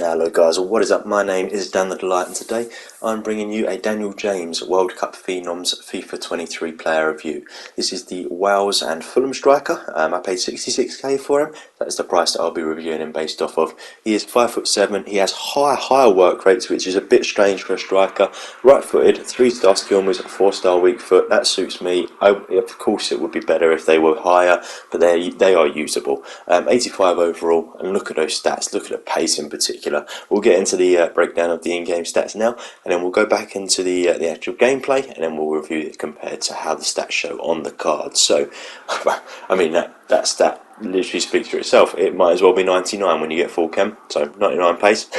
Hello guys, what is up? My name is Dan the Delight, and today I'm bringing you a Daniel James World Cup Phenoms FIFA 23 player review. This is the Wales and Fulham striker. I paid 66k for him. That is the price that I'll be reviewing him based off of. He is 5'7". He has higher work rates, which is a bit strange for a striker. Right-footed, 3-star skill moves, 4-star weak foot. That suits me. Of course, it would be better if they were higher, but they are usable. 85 overall, and look at those stats. Look at the pace in particular. We'll get into the breakdown of the in-game stats now, and then we'll go back into the actual gameplay, and then we'll review it compared to how the stats show on the card. So, I mean that stat literally speaks for itself. It might as well be 99 when you get full chem, so 99 pace,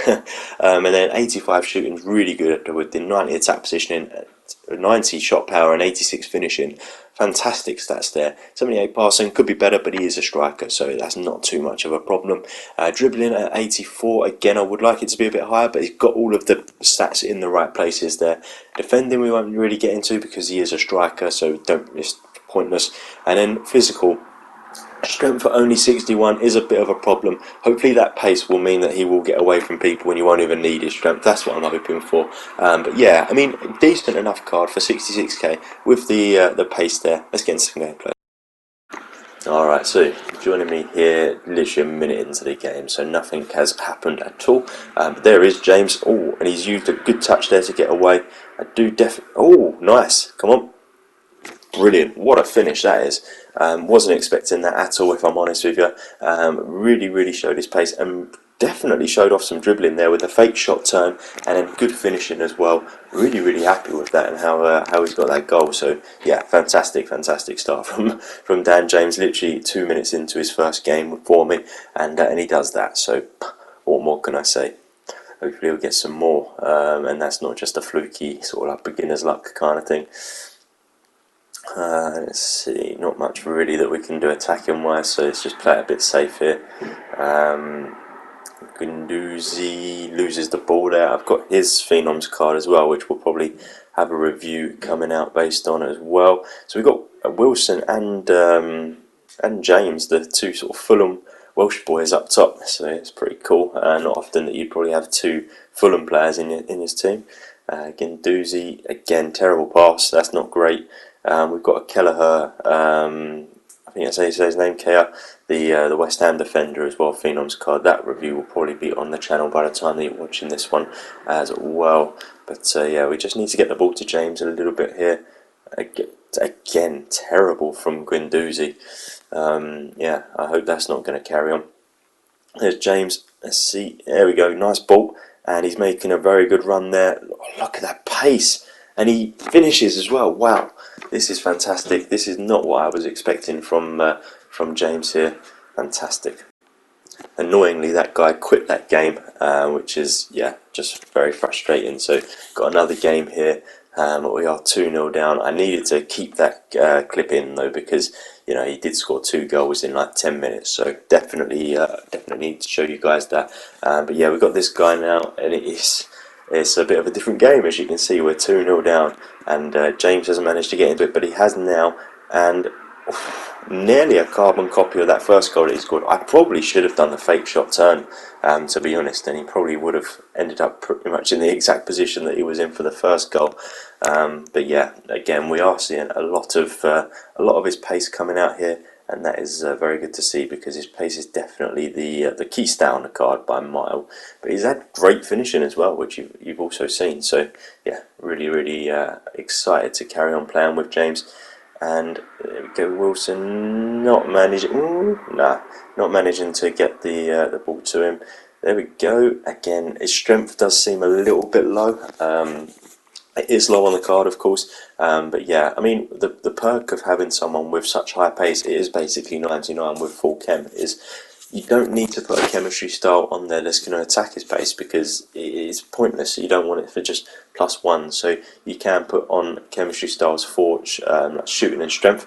and then 85 shooting is really good with the 90 attack positioning, 90 shot power, and 86 finishing. Fantastic stats there. 78 passing, could be better, but he is a striker, so that's not too much of a problem. Dribbling at 84, again, I would like it to be a bit higher, but he's got all of the stats in the right places there. Defending we won't really get into because he is a striker, so it's pointless. And then physical. Strength for only 61 is a bit of a problem. Hopefully that pace will mean that he will get away from people when you won't even need his strength. That's what I'm hoping for. But yeah, I mean, decent enough card for 66k with the pace there. Let's get into some gameplay. Alright, so joining me here literally a minute into the game, so nothing has happened at all. But there is James. Oh, and he's used a good touch there to get away. Oh, nice. Come on. Brilliant, what a finish that is. Wasn't expecting that at all, if I'm honest with you. Really showed his pace, and definitely showed off some dribbling there with a fake shot turn and then good finishing as well. Really happy with that and how he's got that goal. So yeah, fantastic start from Dan James. Literally 2 minutes into his first game for me, and he does that. So what more can I say? Hopefully he'll get some more, and that's not just a fluky sort of like beginner's luck kind of thing. Let's see, not much really that we can do attacking wise, so let's just play it a bit safe here. Guendouzi loses the ball there. I've got his Phenoms card as well, which we'll probably have a review coming out based on as well. So we've got Wilson and James, the two sort of Fulham Welsh boys up top, so it's pretty cool. Not often that you'd probably have two Fulham players in his team. Guendouzi, again, terrible pass, that's not great. We've got a Kelleher, I think that's how you say his name, Kea, the West Ham defender as well, Phenoms card. That review will probably be on the channel by the time that you're watching this one as well. But yeah, we just need to get the ball to James a little bit here. Again, terrible from Guendouzi. Yeah, I hope that's not going to carry on. There's James, let's see, there we go, nice ball, and he's making a very good run there. Oh, look at that pace, and he finishes as well. Wow, this is fantastic. This is not what I was expecting from James here. Fantastic. Annoyingly, that guy quit that game, which is, yeah, just very frustrating. So got another game here. We are 2-0 down. I needed to keep that clip in though, because you know he did score 2 goals in like 10 minutes. So definitely need to show you guys that. But yeah, we've got this guy now, and it's a bit of a different game. As you can see, we're 2-0 down, and James hasn't managed to get into it, but he has now, and nearly a carbon copy of that first goal that he scored. I probably should have done the fake shot turn, to be honest, and he probably would have ended up pretty much in the exact position that he was in for the first goal. But yeah, again, we are seeing a lot of his pace coming out here, and that is very good to see, because his pace is definitely the key stat on the card by a mile. But he's had great finishing as well, which you've also seen. So yeah, really excited to carry on playing with James. And there we go, Wilson not managing to get the ball to him. There we go. Again, his strength does seem a little bit low. It is low on the card, of course, but yeah, I mean, the perk of having someone with such high pace, it is basically 99 with full chem, is you don't need to put a chemistry style on there that's going to attack his pace, because it is pointless. You don't want it for just +1, so you can put on chemistry styles for like shooting and strength.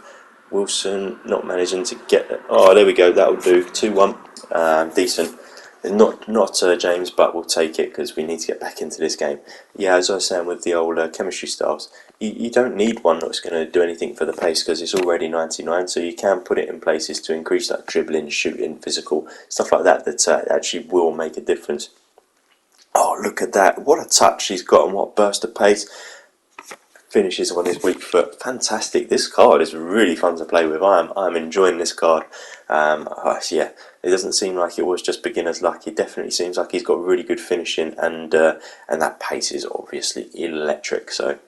Wilson not managing to get it. Oh, there we go, that'll do. 2-1, decent. Not James, but we'll take it because we need to get back into this game. Yeah, as I was saying with the old chemistry styles, you don't need one that's going to do anything for the pace, because it's already 99, so you can put it in places to increase that dribbling, shooting, physical, stuff like that, that actually will make a difference. Oh, look at that. What a touch he's got and what a burst of pace. Finishes on his weak foot. Fantastic. This card is really fun to play with. I'm enjoying this card. Yeah, it doesn't seem like it was just beginner's luck. It definitely seems like he's got really good finishing, and that pace is obviously electric. So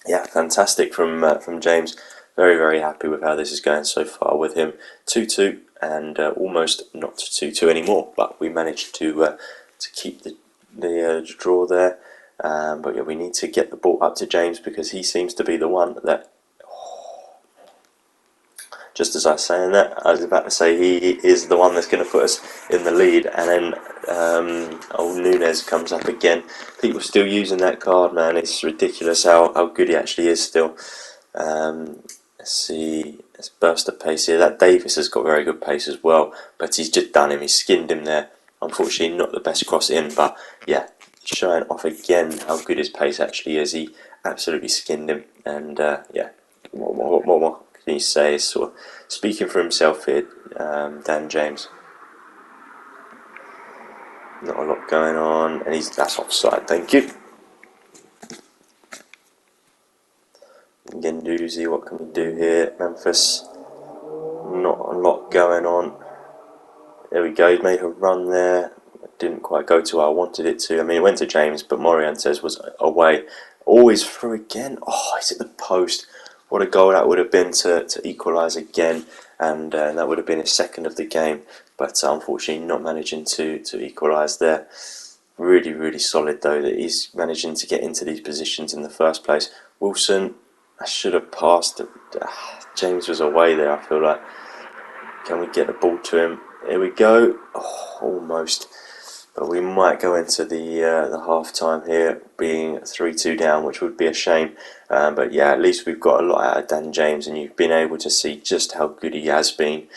yeah, fantastic from James. Very, very happy with how this is going so far with him. 2-2 and almost not 2-2 anymore, but we managed to keep the draw there. But yeah, we need to get the ball up to James because he seems to be the one that. Just as I was saying that, I was about to say he is the one that's going to put us in the lead, and then old Nunes comes up again. People still using that card, man. It's ridiculous how good he actually is still. Let's see, let's burst of pace here. That Davis has got very good pace as well, but he's just done him. He's skinned him there. Unfortunately, not the best cross in, but yeah, showing off again how good his pace actually is. He absolutely skinned him, and yeah, what more can you say? Sort of speaking for himself here, Dan James. Not a lot going on, and that's offside. Thank you. Genduzi, what can we do here? Memphis, not a lot going on. There we go, he made a run there. It didn't quite go to where I wanted it to. I mean, it went to James, but Morientes was away. Always through again. Oh, he's at the post. What a goal that would have been to equalise again, and that would have been his second of the game. But unfortunately, not managing to equalise there. Really, really solid though that he's managing to get into these positions in the first place. Wilson, I should have passed. James was away there, I feel like. Can we get the ball to him? Here we go. Oh, almost. But we might go into the half time here being 3-2 down, which would be a shame. But yeah, at least we've got a lot out of Dan James, and you've been able to see just how good he has been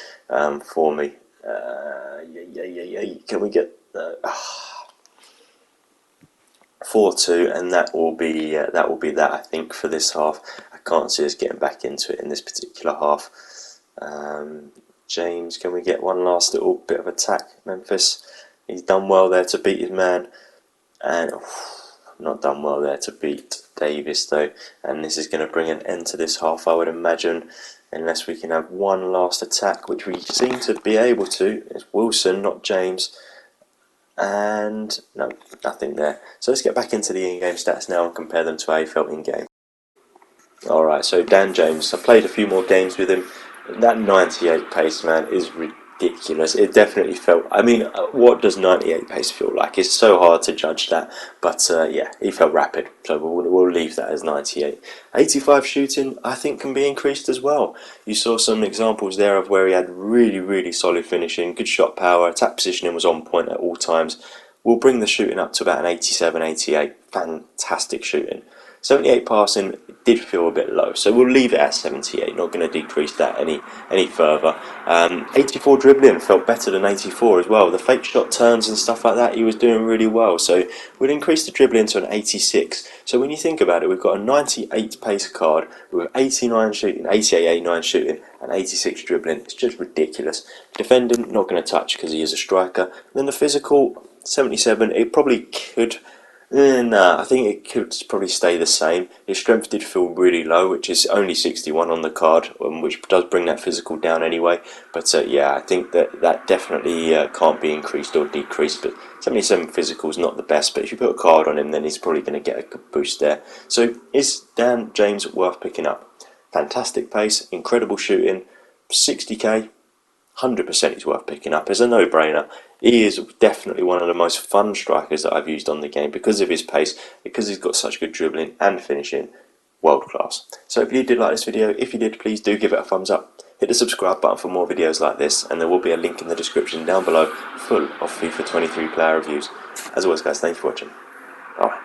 for me. Can we get 4-2, and that will be that, I think, for this half. I can't see us getting back into it in this particular half. James, can we get one last little bit of attack? Memphis, he's done well there to beat his man, and not done well there to beat Davis though. And this is going to bring an end to this half, I would imagine, unless we can have one last attack, which we seem to be able to. It's Wilson, not James. And no, nothing there. So let's get back into the in-game stats now and compare them to how he felt in-game. Alright, so Dan James, I played a few more games with him. That 98 pace, man, is ridiculous. It definitely felt, I mean, what does 98 pace feel like? It's so hard to judge that, but yeah, he felt rapid, so we'll leave that as 98. 85 shooting, I think, can be increased as well. You saw some examples there of where he had really, really solid finishing, good shot power, attack positioning was on point at all times. We'll bring the shooting up to about an 87, 88. Fantastic shooting. 78 passing did feel a bit low, so we'll leave it at 78. Not going to decrease that any further. 84 dribbling felt better than 84 as well. The fake shot turns and stuff like that, he was doing really well. So we'll increase the dribbling to an 86. So when you think about it, we've got a 98 pace card with 89 shooting, 88, 89 shooting, and 86 dribbling. It's just ridiculous. Defending, not going to touch because he is a striker. And then the physical, 77. It probably could. No, I think it could probably stay the same. His strength did feel really low, which is only 61 on the card, which does bring that physical down anyway. But yeah, I think that definitely can't be increased or decreased. But 77 physical is not the best, but if you put a card on him, then he's probably going to get a good boost there. So is Dan James worth picking up? Fantastic pace, incredible shooting, 60k. 100% he's worth picking up. It's a no-brainer. He is definitely one of the most fun strikers that I've used on the game because of his pace, because he's got such good dribbling and finishing. World class. So if you did like this video, if you did, please do give it a thumbs up. Hit the subscribe button for more videos like this, and there will be a link in the description down below full of FIFA 23 player reviews. As always, guys, thank you for watching. Bye.